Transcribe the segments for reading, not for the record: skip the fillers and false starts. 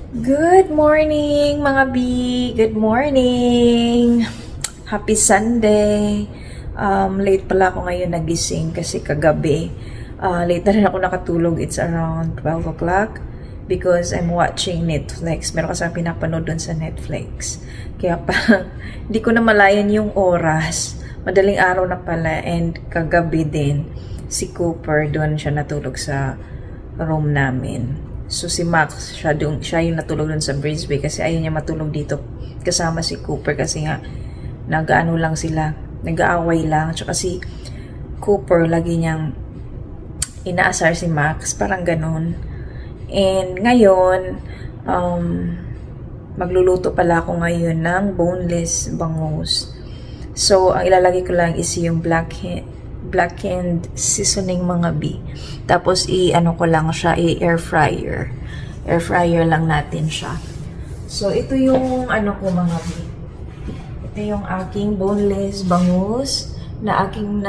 Good morning mga B! Good morning! Happy Sunday! Late pala ako ngayon nagising kasi kagabi. Late na rin ako nakatulog. It's around 12 o'clock because I'm watching Netflix. Meron kasi pinapanood dun sa Netflix. Kaya pa, hindi ko na malayan yung oras. Madaling araw na pala and kagabi din si Cooper doon siya natulog sa room namin. So si Max, siya yung natulog dun sa breezeway kasi ayaw niya matulog dito kasama si Cooper kasi nga nag-ano lang sila, nag-aaway lang. Tsaka si Cooper lagi niyang inaasar si Max, parang ganun. And ngayon, magluluto pala ako ngayon ng boneless bangus. So ang ilalagay ko lang is yung blackened seasoning mga B. Tapos i-ano ko lang siya, i-air fryer. Air fryer lang natin siya. So ito yung ano ko mga B. Ito yung aking boneless bangus na aking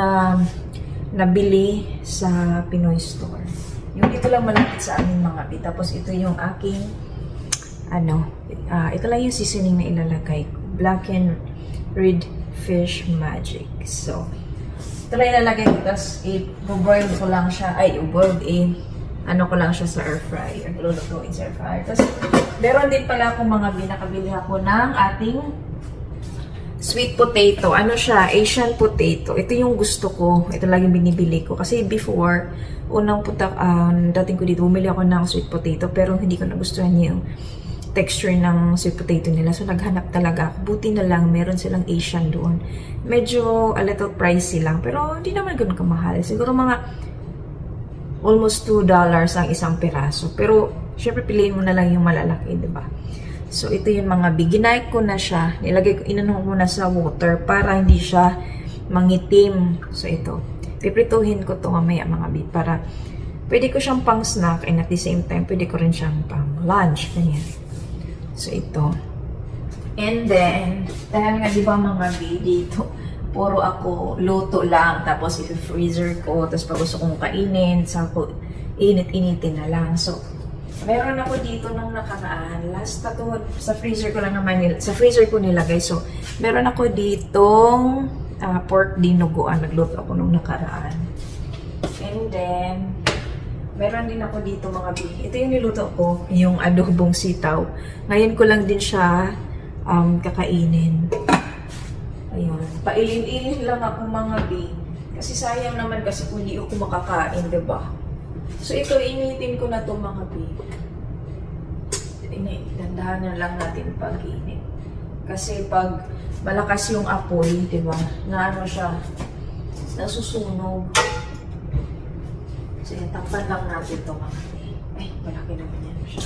nabili sa Pinoy store. Yung dito lang malapit sa aming mga B. Tapos ito yung aking ito lang yung seasoning na ilalagay ko. Blackened red fish magic. So ito lang ilalagay ko, tapos i-boil ko lang siya, ano ko lang siya sa air fryer, lulutuin sa air fryer. Tapos, meron din pala akong mga binakabili ako ng ating sweet potato. Ano siya? Asian potato. Ito yung gusto ko. Ito laging binibili ko. Kasi before, dating ko dito, bumili ako ng sweet potato, pero hindi ko nagustuhan yung texture ng sweet potato nila. So, naghanap talaga ako. Buti na lang, meron silang Asian doon. Medyo a little pricey lang. Pero, hindi naman ganun kamahal. Siguro mga almost $2 ang isang piraso. Pero, syempre, piliin mo na lang yung malalaki, diba? So, ito yung mga biginay ko na siya. Inanong ko na sa water para hindi siya mangitim. So, ito. Piprituhin ko to mamaya mga bi para pwede ko siyang pang snack and at the same time, pwede ko rin siyang pang lunch. Ganyan. So, ito. And then, dahil nga diba mga B, dito, puro ako luto lang, tapos i-freezer ko, tapos pag gusto kong kainin, saka init-initin na lang. So, meron ako dito nung nakaraan. Last na to, sa freezer ko lang naman, sa freezer ko nilagay. So, meron ako ditong pork dinuguan. Nagluto ako nung nakaraan. And then, meron din ako dito mga B. Ito yung niluto ko, yung adobong sitaw. Ngayon ko lang din siya kakainin. Ayun. Pailin-ilin lang ako mga B. Kasi sayang naman kasi kung hindi ako makakain, diba? So ito, initin ko na to mga B. Dandahanan lang natin pag-init. Kasi pag malakas yung apoy, diba? Na ano siya, nasusunog. So, takpan lang natin ito mga B. Ay, malaki naman yan siya.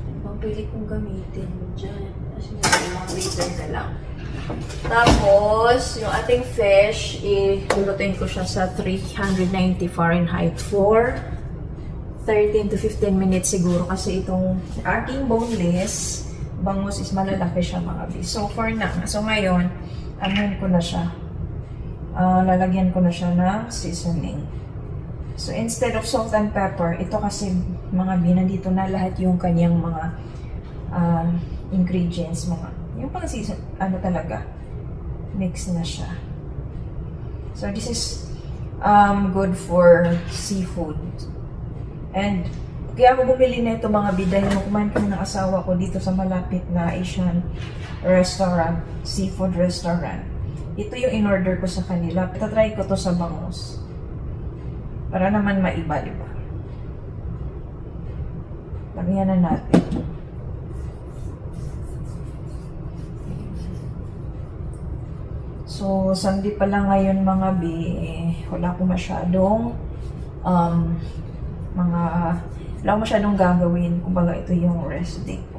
Ano bang pwede kong gamitin dyan? Kasi mga later na lang. Tapos, yung ating fish, ilulutuin ko siya sa 390 Fahrenheit for 13 to 15 minutes siguro. Kasi itong aking boneless bangus is malalaki siya mga B. So, for now, so ngayon, anuhin ko na siya. Lalagyan ko na siya ng seasoning. So, instead of salt and pepper, ito kasi mga B, nandito na lahat yung kanyang mga ingredients, yung pang season, talaga, mix na siya. So, this is good for seafood. And, kaya ako bumili na ito mga B, dahil kumain kami ng asawa ko dito sa malapit na Asian restaurant, seafood restaurant. Ito yung in-order ko sa kanila. Itatry ko to sa bangus. Para naman maiba, di ba? Lagyan na natin. So, Sunday pa lang ngayon mga B, wala ko masyadong wala ko masyadong gagawin. Kumbaga, ito yung rest day ko.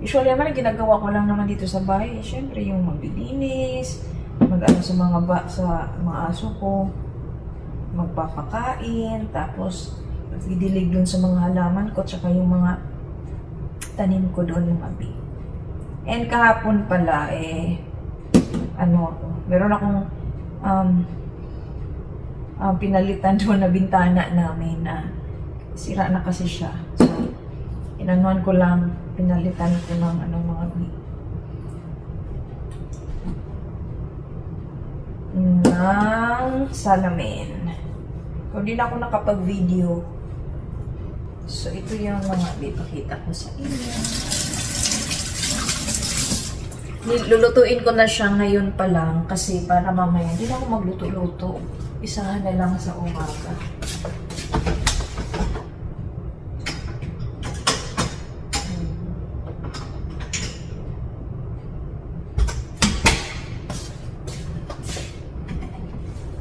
Usually naman, ginagawa ko lang naman dito sa bahay. Siyempre, yung maglilinis, mag-ano sa mga aso ko, magpapakain, tapos didilig dun sa mga halaman ko, tsaka yung mga tanim ko doon yung abi. And kahapon pala, meron akong pinalitan doon na bintana namin na Sira na kasi siya. So, inanuan ko lang, pinalitan ko ng mga ng salamin. Kung di na ako nakapag-video, so ito yung mga ipakita ko sa inyo. Lulutuin ko na siya ngayon pa lang kasi para mamaya hindi na ako magluto-luto. Isahan na lang sa umaga.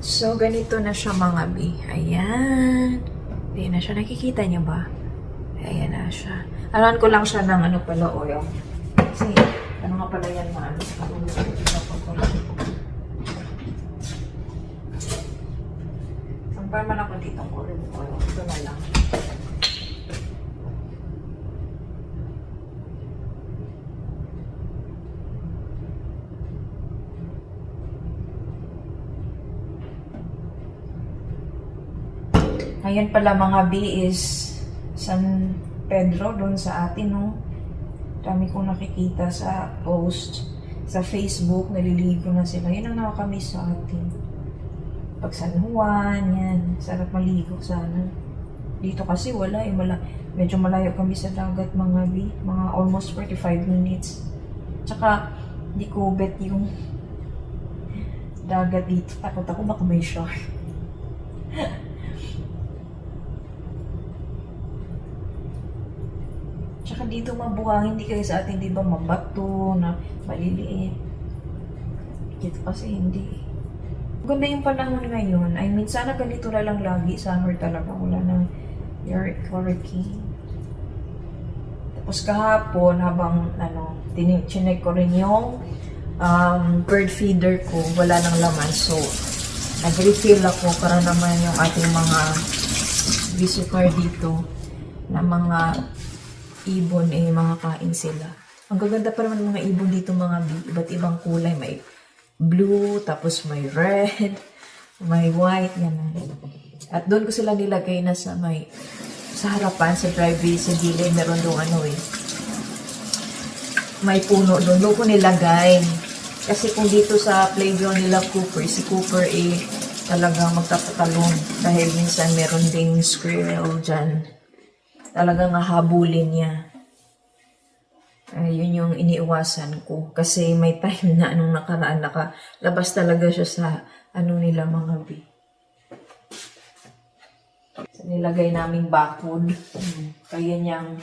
So, ganito na siya mga bi. Ayan. Hindi na siya. Nakikita niyo ba? Ayan na siya. Anuan ko lang siya ng pala oil. Kasi, ano nga pala yan mga sa Sampal man ako dito ng olive oil. Ito na lang. Ayan pala mga B is San Pedro doon sa atin, no? Dami kong nakikita sa post sa Facebook, naliligo na sila. Yan ang nakakamiss sa atin. Pag San Juan, yan. Sarap maligo sana. Dito kasi wala eh. Medyo malayo kami sa dagat mga B. Mga almost 45 minutes. Tsaka, di ko bet yung dagat dito. Takot ako baka may shark. Tsaka dito mabuhangin, hindi kayo sa atin, di ba, mabato na maliliit. Dito kasi hindi. Ganda yung panahon ngayon. I mean, sana ganito na lang lagi. Summer talaga. Wala ng hurricane. Tapos kahapon, habang chinek ko rin yung bird feeder ko. Wala nang laman. So, nag-refill ako para naman yung ating mga visitor dito na mga ibon makakain sila. Ang gaganda pa naman ng mga ibon dito mga iba't ibang kulay. May blue, tapos may red, may white, yan. At doon ko sila nilagay na sa harapan, sa driveway, sa gilid, meron doon may puno doon. Doon ko nilagay. Kasi kung dito sa playground nila Cooper, si Cooper talagang magtapatalon. Dahil minsan meron ding squirrel dyan. Talagang hahabulin niya. Yun yung iniiwasan ko. Kasi may time na anong nakaraan, nakalabas talaga siya sa nila mga B. So, nilagay naming bakod. Kaya niyang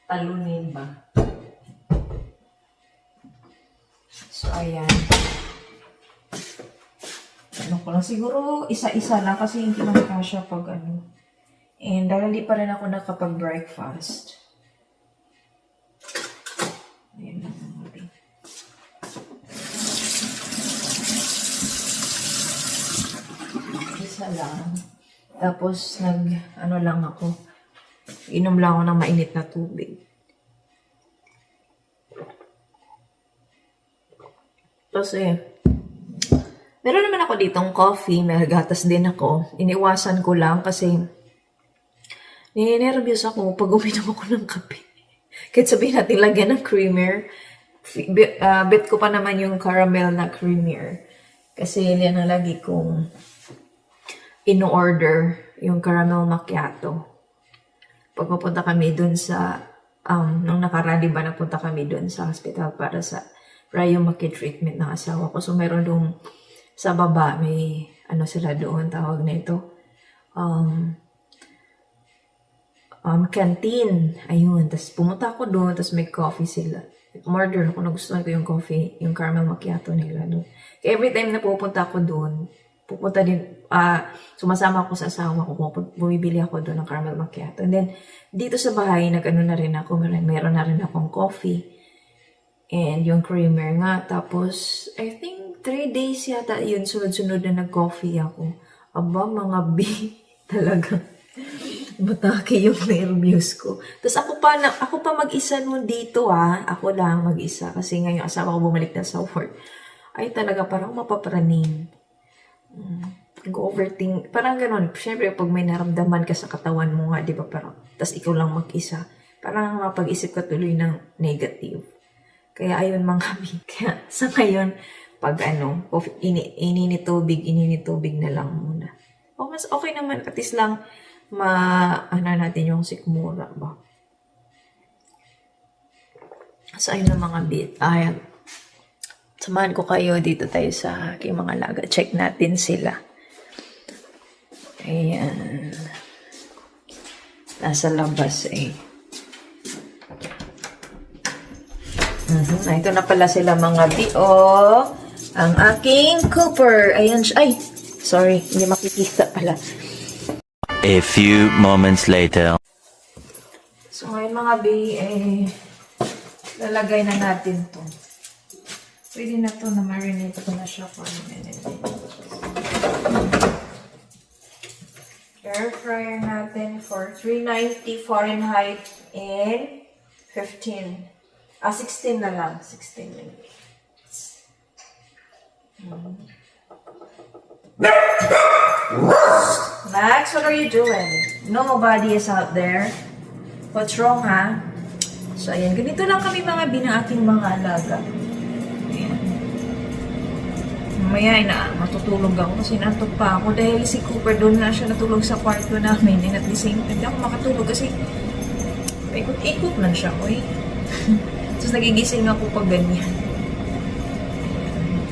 talunin ba? So, ayan. Ko lang. Siguro, isa-isa lang kasi hindi man kasya pag And dahil di pa rin ako nakapag-breakfast. Ayan lang natin. Isa lang. Tapos, lang ako. Inom lang ako ng mainit na tubig. Kasi, meron naman ako ditong coffee, may gatas din ako. Iniwasan ko lang kasi ninenervyos ako pag uminom ako ng kape. Kahit sabihin natin lagyan ng creamer, bet ko pa naman yung caramel na creamer. Kasi yan ang lagi kong in-order, yung caramel macchiato. Pag mapunta kami dun sa, nung nakaraan, diba, napunta kami dun sa hospital para sa rheumatoid treatment ng asawa ko. So, meron dun sa baba, may sila doon, tawag na ito. Canteen. Ayun. Tapos pumunta ako doon, tapos may coffee sila. Order ako, nagustuhan ko yung coffee, yung caramel macchiato nila doon. Kaya every time na pupunta ako doon, sumasama ako sa asawa ko, bumibili ako doon ng caramel macchiato. And then, dito sa bahay, na rin ako, meron na rin akong coffee. And yung creamer nga. Tapos, I think 3 days yata yun, sunod-sunod na nag-coffee ako. Aba, mga B, talaga. Batake yung nervyos ko. Tapos ako pa mag-isa nun dito Ako lang mag-isa. Kasi ngayon asawa ko bumalik na sa work. Ay talaga parang mapapraning. Nag-overthink. Parang ganun. Siyempre, pag may naramdaman ka sa katawan mo nga, di ba? Parang, tas ikaw lang mag-isa. Parang mapag-isip ka tuloy ng negative. Kaya ayun mga bi. Kaya sa ngayon, pag ininitubig na lang muna. O mas okay naman, at least lang natin yung sikmura ba. So ayun na mga bit. Samahan ko kayo dito tayo sa aking mga laga. Check natin sila. Ayan. Nasa labas eh. Ito na pala sila mga bi-o. Ang aking Cooper. Ayan siya. Ay! Sorry, hindi makikita pala. A few moments later. So ngayon mga bi, lalagay na natin to. Pwede na to na marinate ko na siya for a minute. Air fryer natin for 390 Fahrenheit and 16 na lang. 16 minutes. Max, what are you doing? Nobody is out there. What's wrong, ha? So, ayan. Ganito lang kami mga aking mga alaga. Ayan. Mamaya, matutulog ako kasi nantok pa ako dahil si Cooper doon nga siya natulog sa kwarto namin and at the same time, hindi ako makatulog kasi ikot-ikot man siya, oy. Tapos nagigising ako pag ganyan.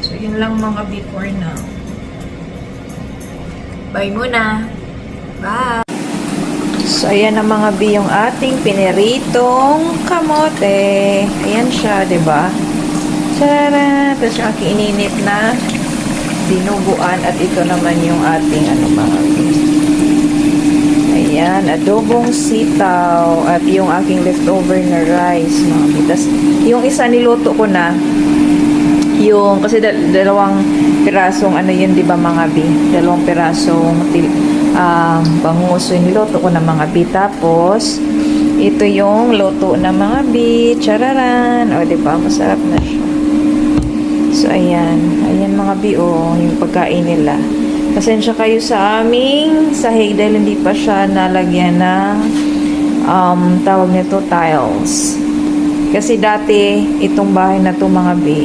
So, yun lang mga before now. Bye muna. Bye! So, ayan na mga bi yung ating piniritong kamote. Ayan siya, diba? Tara! Tapos yung aking ininit na dinuguan at ito naman yung ating mga bi. Ayan, adobong sitaw at yung aking leftover na rice, mga bi. Tapos, yung isa niluto ko na yung, kasi dalawang pirasong yun, di ba mga bi? Dalawang pirasong bangus. So, niluto ko na mga bi. Tapos, ito yung luto na mga bi. Chararan! O, di ba? Masarap na siya. So, ayan. Ayan mga bi, yung pagkain nila. Pasensya kayo sa aming sahig dahil hindi pa siya nalagyan ng tawag nito, tiles. Kasi dati, itong bahay na to mga bi,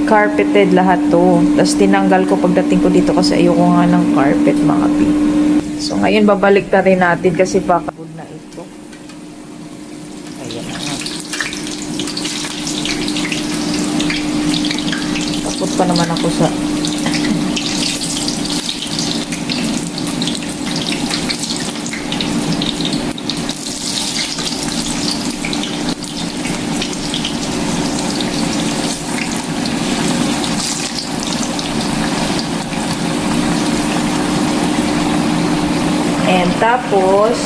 carpeted lahat to. Tapos tinanggal ko pagdating ko dito kasi ayoko nga ng carpet mga bi. So ngayon babalik na rin natin kasi baka good na ito. Ayan na nga. Tapos pa naman ako sa and tapos,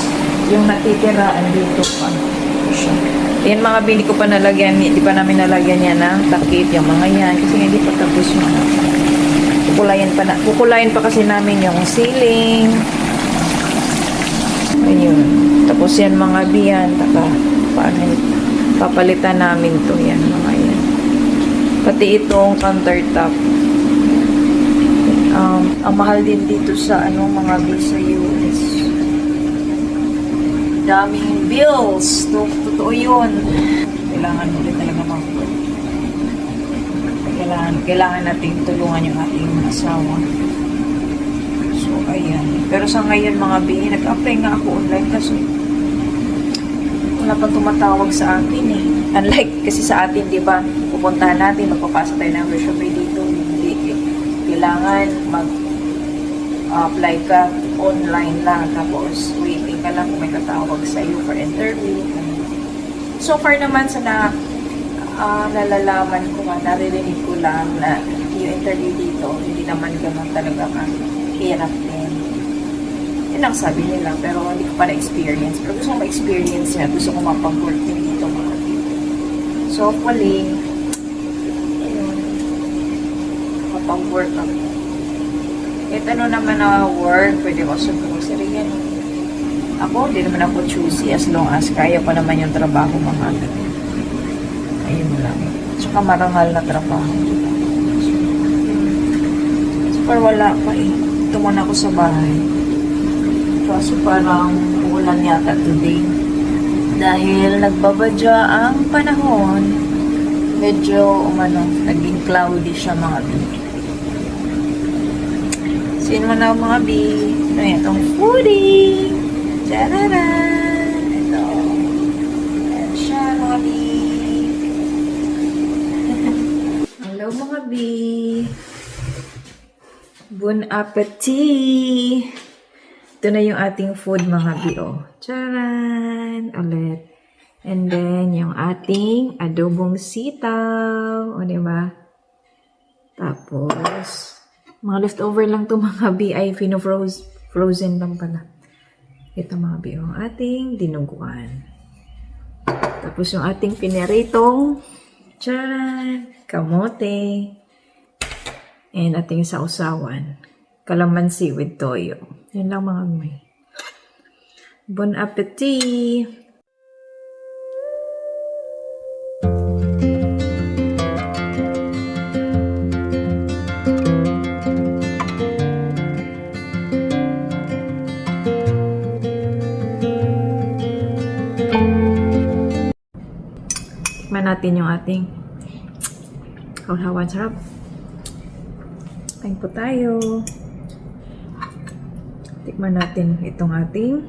yung natitira, andito pa. Yan mga bili ko pa nalagyan, hindi pa namin nalagyan yan ng takip, yung mga yan, kasi hindi pa tapos yung kukulayan pa kasi namin yung ceiling. Ayun. Tapos yan mga biyan, papalitan namin to yan, mga yan. Pati itong countertop. Ang mahal din dito sa mga bills sa US. Daming bills. Totoo yun. Kailangan ulit talaga mag-work. Kailangan natin tulungan yung ating asawa. So, ayan. Pero sa ngayon mga bi, nag-apply nga ako online kasi wala pa tumatawag sa akin eh. Unlike kasi sa atin, di ba, pupuntahan natin, magpapasa tayo ng resume dito. Hindi eh. Kailangan mag-apply ka online lang, tapos waiting ka lang kung may katawag sa iyo for interview. So far naman sa nalalaman ko nga, naririnig ko lang na yung interview dito, hindi naman ganun talaga hirap din. Yun ang sabi nila, pero hindi ko pa na-experience. Pero gusto ko ma-experience yan, gusto ko mapag-work din dito mga dito. So hopefully, mapag-work ako. Kahit naman na work, pwede ko siguro sa rin yan. Ako, hindi naman ako choosy as long as kaya ko naman yung trabaho mga ganun. Ayun lang. Tsaka marangal na trabaho. Pero wala pa eh. Ito muna ako sa bahay. Kaso parang uulan yata today. Dahil nagbabadya ang panahon, medyo naging cloudy siya mga bi. Sino mo na mga bi? Ano yan? Itong foodie! Tararan! Ito. Ayan siya mga bi. Hello mga bi. Bon appetit! Ito na yung ating food mga bi. Oh. Charan! Ulit. And then, yung ating adobong sitaw. O, diba? Tapos, mga leftover lang to mga bi ay frozen lang pala. Ito mga bi, yung ating dinuguan. Tapos yung ating pineritong charan, kamote. And ating sausawan. Kalamansi with toyo. Yan lang mga bi. Bon appetit! Tikman natin yung ating kauhawan. Sarap. Kain po tayo. Tikman natin itong ating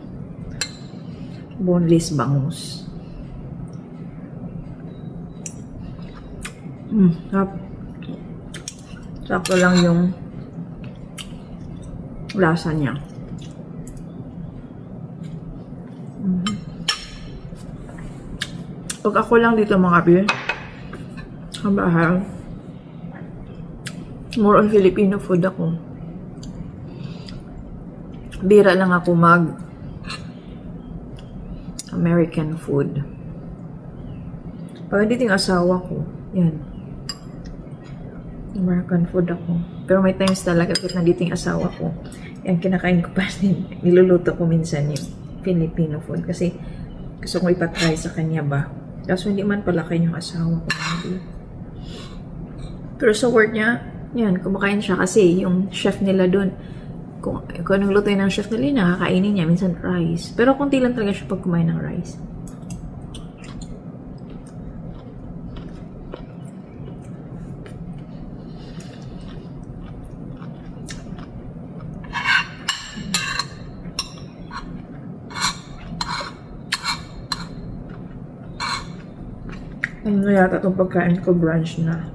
boneless bangus. Sarap. Sakto lang yung lasa niya. Pag ako lang dito mga bi, ang bahay, more on Filipino food ako. Bira lang ako mag American food. Pag dito yung asawa ko, yan. American food ako. Pero may times talaga kahit nandito yung asawa ko, yan kinakain ko pa rin. Niluluto ko minsan yung Filipino food. Kasi gusto kong ipatry sa kanya ba. Kaso hindi man pala kayo yung asawa ko. Pero sa work niya, yan, kumakain siya kasi yung chef nila doon, kung anong luto ng chef nila, nakakainin niya minsan rice. Pero kunti lang talaga siya pag kumain ng rice. Ano na yata itong pagkain ko, brunch na.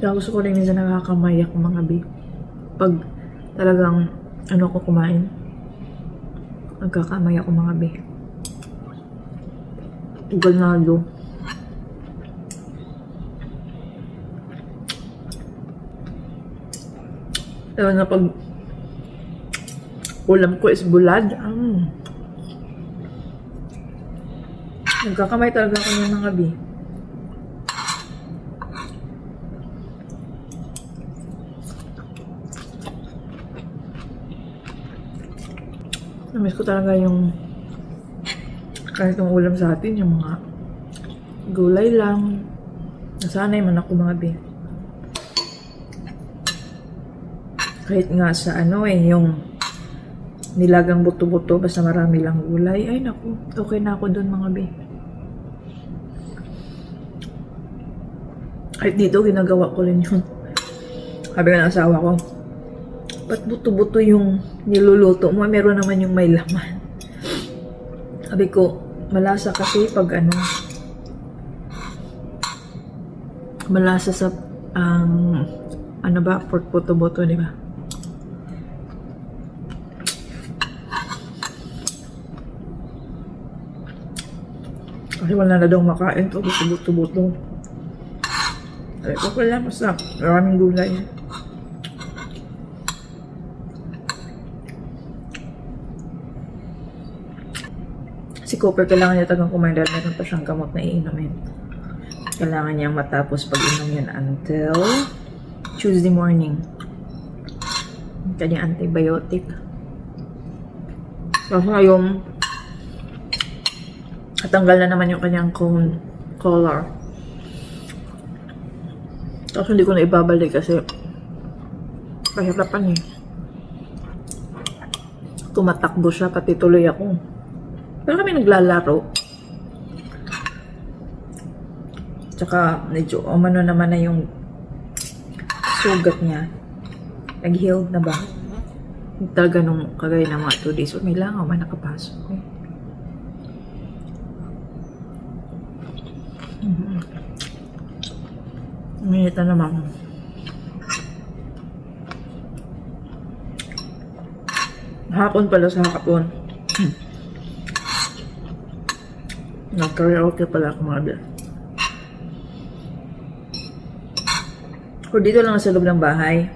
Kaya gusto ko rin minsan nakakamaya ko mga bi. Pag talagang ano ko kumain, nagkakamaya ko mga bi. Ganado. Pero na pag ulam ko is bulad. Nagkakamay talaga ako ng mga bi. Namiss ko talaga yung ganitong ulam sa atin, yung mga gulay lang. Nasanay man ako mga bi. Kahit nga sa yung nilagang buto-buto, basta marami lang gulay. Ay, naku. Okay na ako dun, mga be. Kahit dito, ginagawa ko rin yun. Sabi nga ng asawa ko, ba't buto-buto yung niluluto mo? Meron naman yung may laman. Sabi ko, malasa kasi pag malasa sa, pork buto-buto, di ba? Kasi wala na daw makain to, buto-buto. Ay, okay lang, basta maraming gulay. Si Cooper, kailangan niya tagang kumain dahil meron pa siyang gamot na iinumin. Kailangan niyang matapos pag-inom yun until Tuesday morning. Kanyang antibiotic. Kasi ngayon, natanggal na naman yung kanyang cone color. Tapos hindi ko na ibabalik kasi kahirapan eh. Tumatakbo siya, pati tuloy ako. Pero kami naglalaro. Tsaka medyo umano naman na yung sugat niya. Nag-healed na ba? Talaga nung kagaya ng mga 2 days. May langaw man nakapasok eh. Minit na naman. Hapon pala sa hapon. Nag-karaoke pala ako mga bel. Kung dito lang sa loob ng bahay,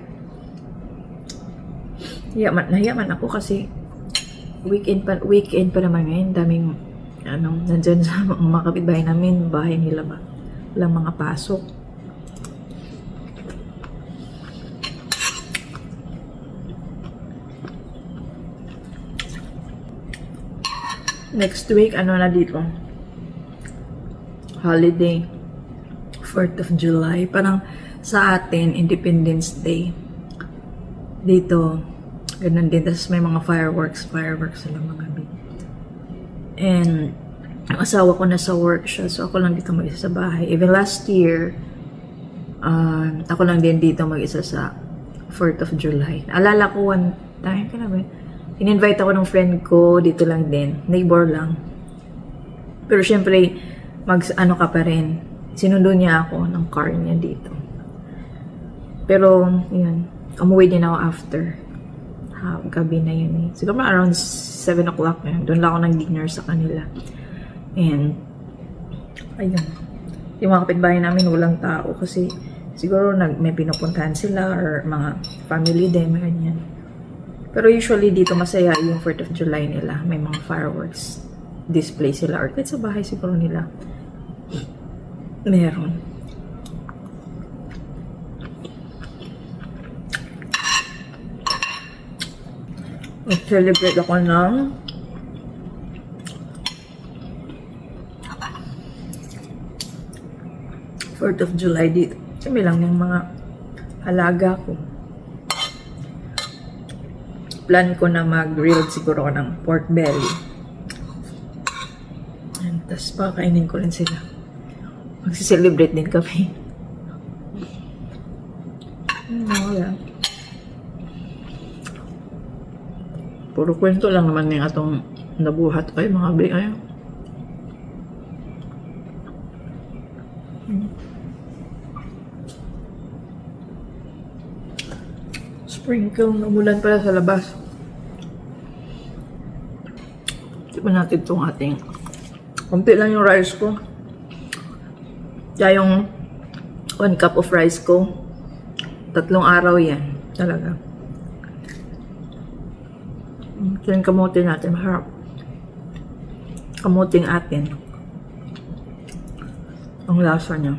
nahiyaman ako kasi weekend pa naman ngayon. Daming nandyan sa mga kapitbahay namin, bahay nila ba? Walang mga pasok. Next week, na dito? Holiday. 4th of July. Parang sa atin, Independence Day. Dito, ganun din. Tapos may mga fireworks sila mga bit. And, ang asawa ko nasa work siya. So, ako lang dito mag-isa sa bahay. Even last year, ako lang din dito mag-isa sa 4th of July. Alala ko one time, in-invite ako ng friend ko, dito lang din. Neighbor lang. Pero syempre, ka pa rin. Sinundo niya ako ng car niya dito. Pero, yun. Umuwi din ako after. Gabi na yun eh. Siguro around 7 o'clock na yun. Doon lang ako nag-dinner sa kanila. And, ayun. Yung mga kapitbahay namin, walang tao. Kasi, siguro may pinupuntahan sila or mga family din, ganyan. Pero usually dito masaya yung 4th of July nila. May mga fireworks display sila. Or kahit sa bahay siguro nila. Meron. Mag-celebrate ako ng Fourth of July dito. Kami lang yung mga halaga ko. Plan ko na mag-grilled siguro ako ng pork belly. And tas pakainin ko rin sila. Mag-celebrate din kami. Wala. Puro kwento lang naman yung atong nabuhat ay mga big ayaw. Sprinkle na umulan pala sa labas. Tipan natin itong ating konti lang yung rice ko. Kaya yung 1 cup of rice ko 3 araw yan. Talaga. Ito yung kamote natin. Maharap. Kamoting atin. Ang lasa niya.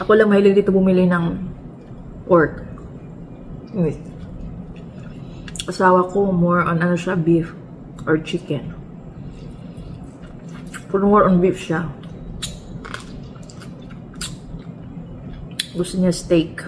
Ako lang mahilig dito bumili ng pork. Wait. Asawa ko more on siya, beef or chicken. Pero more on beef siya. Gusto niya steak.